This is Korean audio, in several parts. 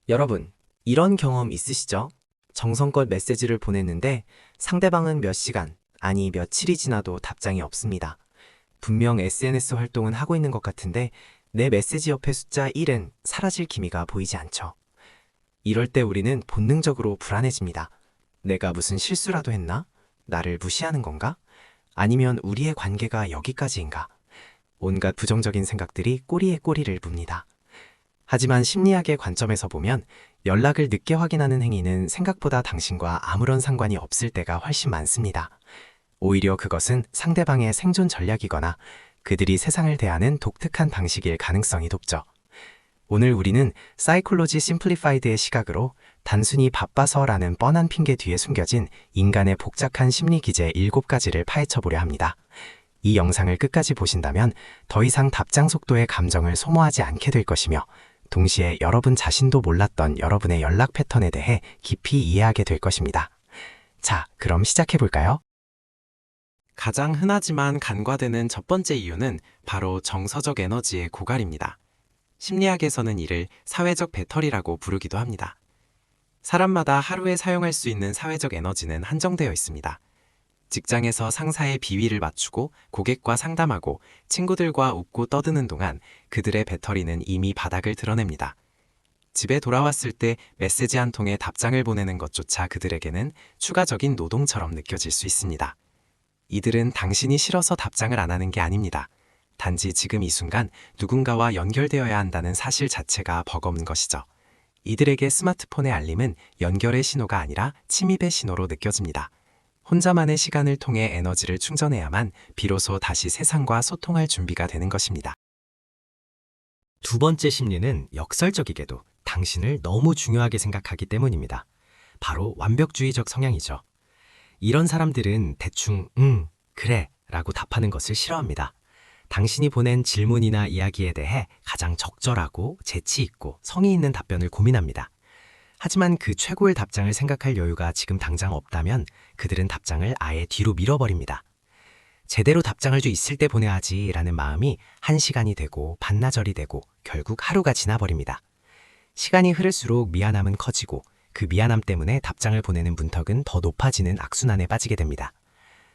여러분, 이런 경험 있으시죠? 정성껏 메시지를 보냈는데 상대방은 몇 시간, 아니 며칠이 지나도 답장이 없습니다. 분명 SNS 활동은 하고 있는 것 같은데 내 메시지 옆에 숫자 1은 사라질 기미가 보이지 않죠. 이럴 때 우리는 본능적으로 불안해집니다. 내가 무슨 실수라도 했나? 나를 무시하는 건가? 아니면 우리의 관계가 여기까지인가? 온갖 부정적인 생각들이 꼬리에 꼬리를 뭅니다. 하지만 심리학의 관점에서 보면 연락을 늦게 확인하는 행위는 생각보다 당신과 아무런 상관이 없을 때가 훨씬 많습니다. 오히려 그것은 상대방의 생존 전략이거나 그들이 세상을 대하는 독특한 방식일 가능성이 높죠. 오늘 우리는 사이콜로지 심플리파이드의 시각으로 단순히 바빠서라는 뻔한 핑계 뒤에 숨겨진 인간의 복잡한 심리 기제 7가지를 파헤쳐보려 합니다. 이 영상을 끝까지 보신다면 더 이상 답장 속도의 감정을 소모하지 않게 될 것이며 동시에 여러분 자신도 몰랐던 여러분의 연락 패턴에 대해 깊이 이해하게 될 것입니다. 자, 그럼 시작해볼까요? 가장 흔하지만 간과되는 첫 번째 이유는 바로 정서적 에너지의 고갈입니다. 심리학에서는 이를 사회적 배터리라고 부르기도 합니다. 사람마다 하루에 사용할 수 있는 사회적 에너지는 한정되어 있습니다. 직장에서 상사의 비위를 맞추고 고객과 상담하고 친구들과 웃고 떠드는 동안 그들의 배터리는 이미 바닥을 드러냅니다. 집에 돌아왔을 때 메시지 한 통에 답장을 보내는 것조차 그들에게는 추가적인 노동처럼 느껴질 수 있습니다. 이들은 당신이 싫어서 답장을 안 하는 게 아닙니다. 단지 지금 이 순간 누군가와 연결되어야 한다는 사실 자체가 버거운 것이죠. 이들에게 스마트폰의 알림은 연결의 신호가 아니라 침입의 신호로 느껴집니다. 혼자만의 시간을 통해 에너지를 충전해야만 비로소 다시 세상과 소통할 준비가 되는 것입니다. 두 번째 심리는 역설적이게도 당신을 너무 중요하게 생각하기 때문입니다. 바로 완벽주의적 성향이죠. 이런 사람들은 대충 그래 라고 답하는 것을 싫어합니다. 당신이 보낸 질문이나 이야기에 대해 가장 적절하고 재치 있고 성의 있는 답변을 고민합니다. 하지만 그 최고의 답장을 생각할 여유가 지금 당장 없다면 그들은 답장을 아예 뒤로 밀어버립니다. 제대로 답장할 수 있을 때 보내야지 라는 마음이 1시간이 되고 반나절이 되고 결국 하루가 지나버립니다. 시간이 흐를수록 미안함은 커지고 그 미안함 때문에 답장을 보내는 문턱은 더 높아지는 악순환에 빠지게 됩니다.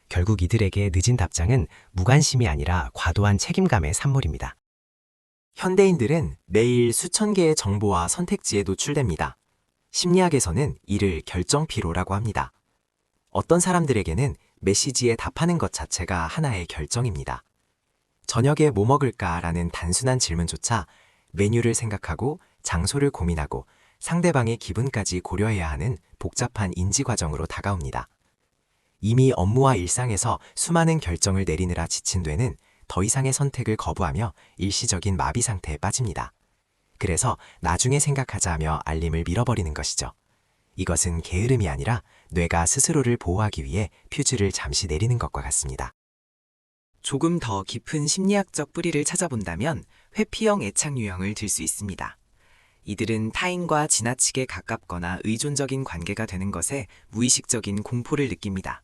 결국 이들에게 늦은 답장은 무관심이 아니라 과도한 책임감의 산물입니다. 현대인들은 매일 수천 개의 정보와 선택지에 노출됩니다. 심리학에서는 이를 결정 피로라고 합니다. 어떤 사람들에게는 메시지에 답하는 것 자체가 하나의 결정입니다. 저녁에 뭐 먹을까라는 단순한 질문조차 메뉴를 생각하고 장소를 고민하고 상대방의 기분까지 고려해야 하는 복잡한 인지 과정으로 다가옵니다. 이미 업무와 일상에서 수많은 결정을 내리느라 지친 뇌는 더 이상의 선택을 거부하며 일시적인 마비 상태에 빠집니다. 그래서 나중에 생각하자 하며 알림을 밀어버리는 것이죠. 이것은 게으름이 아니라 뇌가 스스로를 보호하기 위해 퓨즈를 잠시 내리는 것과 같습니다. 조금 더 깊은 심리학적 뿌리를 찾아본다면 회피형 애착 유형을 들 수 있습니다. 이들은 타인과 지나치게 가깝거나 의존적인 관계가 되는 것에 무의식적인 공포를 느낍니다.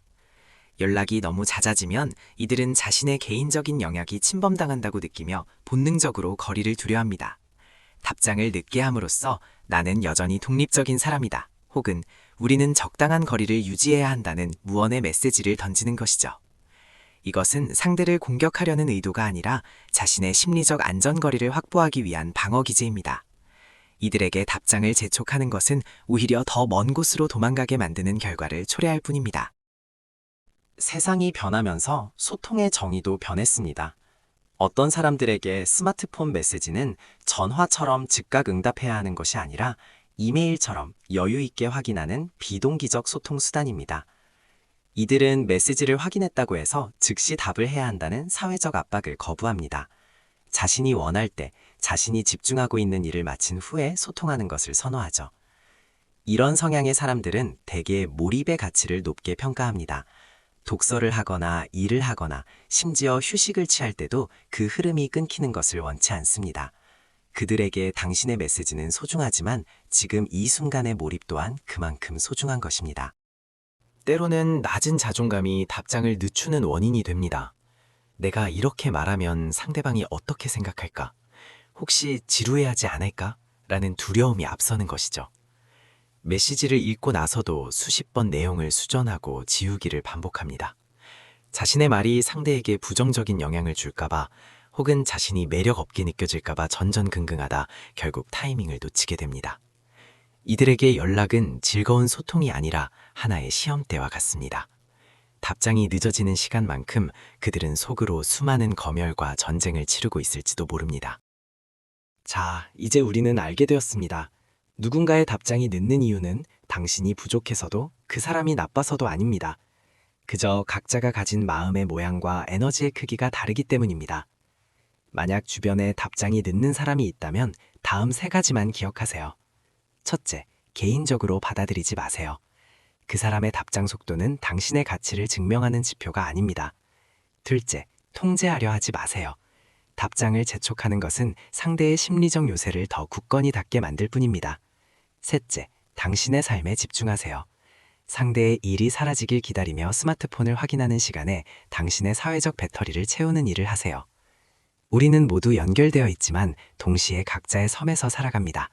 연락이 너무 잦아지면 이들은 자신의 개인적인 영역이 침범당한다고 느끼며 본능적으로 거리를 두려워합니다. 답장을 늦게 함으로써 나는 여전히 독립적인 사람이다. 혹은 우리는 적당한 거리를 유지해야 한다는 무언의 메시지를 던지는 것이죠. 이것은 상대를 공격하려는 의도가 아니라 자신의 심리적 안전거리를 확보하기 위한 방어기제입니다. 이들에게 답장을 재촉하는 것은 오히려 더 먼 곳으로 도망가게 만드는 결과를 초래할 뿐입니다. 세상이 변하면서 소통의 정의도 변했습니다. 어떤 사람들에게 스마트폰 메시지는 전화처럼 즉각 응답해야 하는 것이 아니라 이메일처럼 여유 있게 확인하는 비동기적 소통 수단입니다. 이들은 메시지를 확인했다고 해서 즉시 답을 해야 한다는 사회적 압박을 거부합니다. 자신이 원할 때 자신이 집중하고 있는 일을 마친 후에 소통하는 것을 선호하죠. 이런 성향의 사람들은 대개 몰입의 가치를 높게 평가합니다. 독서를 하거나 일을 하거나 심지어 휴식을 취할 때도 그 흐름이 끊기는 것을 원치 않습니다. 그들에게 당신의 메시지는 소중하지만 지금 이 순간의 몰입 또한 그만큼 소중한 것입니다. 때로는 낮은 자존감이 답장을 늦추는 원인이 됩니다. 내가 이렇게 말하면 상대방이 어떻게 생각할까? 혹시 지루해하지 않을까? 라는 두려움이 앞서는 것이죠. 메시지를 읽고 나서도 수십 번 내용을 수정하고 지우기를 반복합니다. 자신의 말이 상대에게 부정적인 영향을 줄까봐 혹은 자신이 매력 없게 느껴질까봐 전전긍긍하다 결국 타이밍을 놓치게 됩니다. 이들에게 연락은 즐거운 소통이 아니라 하나의 시험대와 같습니다. 답장이 늦어지는 시간만큼 그들은 속으로 수많은 검열과 전쟁을 치르고 있을지도 모릅니다. 자, 이제 우리는 알게 되었습니다. 누군가의 답장이 늦는 이유는 당신이 부족해서도 그 사람이 나빠서도 아닙니다. 그저 각자가 가진 마음의 모양과 에너지의 크기가 다르기 때문입니다. 만약 주변에 답장이 늦는 사람이 있다면 다음 3가지만 기억하세요. 첫째, 개인적으로 받아들이지 마세요. 그 사람의 답장 속도는 당신의 가치를 증명하는 지표가 아닙니다. 둘째, 통제하려 하지 마세요. 답장을 재촉하는 것은 상대의 심리적 요새를 더 굳건히 닫게 만들 뿐입니다. 셋째, 당신의 삶에 집중하세요. 상대의 일이 사라지길 기다리며 스마트폰을 확인하는 시간에 당신의 사회적 배터리를 채우는 일을 하세요. 우리는 모두 연결되어 있지만 동시에 각자의 섬에서 살아갑니다.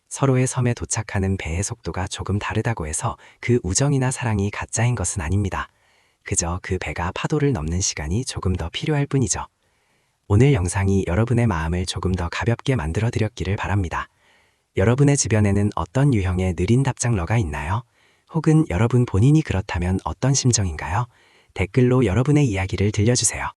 서로의 섬에 도착하는 배의 속도가 조금 다르다고 해서 그 우정이나 사랑이 가짜인 것은 아닙니다. 그저 그 배가 파도를 넘는 시간이 조금 더 필요할 뿐이죠. 오늘 영상이 여러분의 마음을 조금 더 가볍게 만들어 드렸기를 바랍니다. 여러분의 주변에는 어떤 유형의 느린 답장러가 있나요? 혹은 여러분 본인이 그렇다면 어떤 심정인가요? 댓글로 여러분의 이야기를 들려주세요.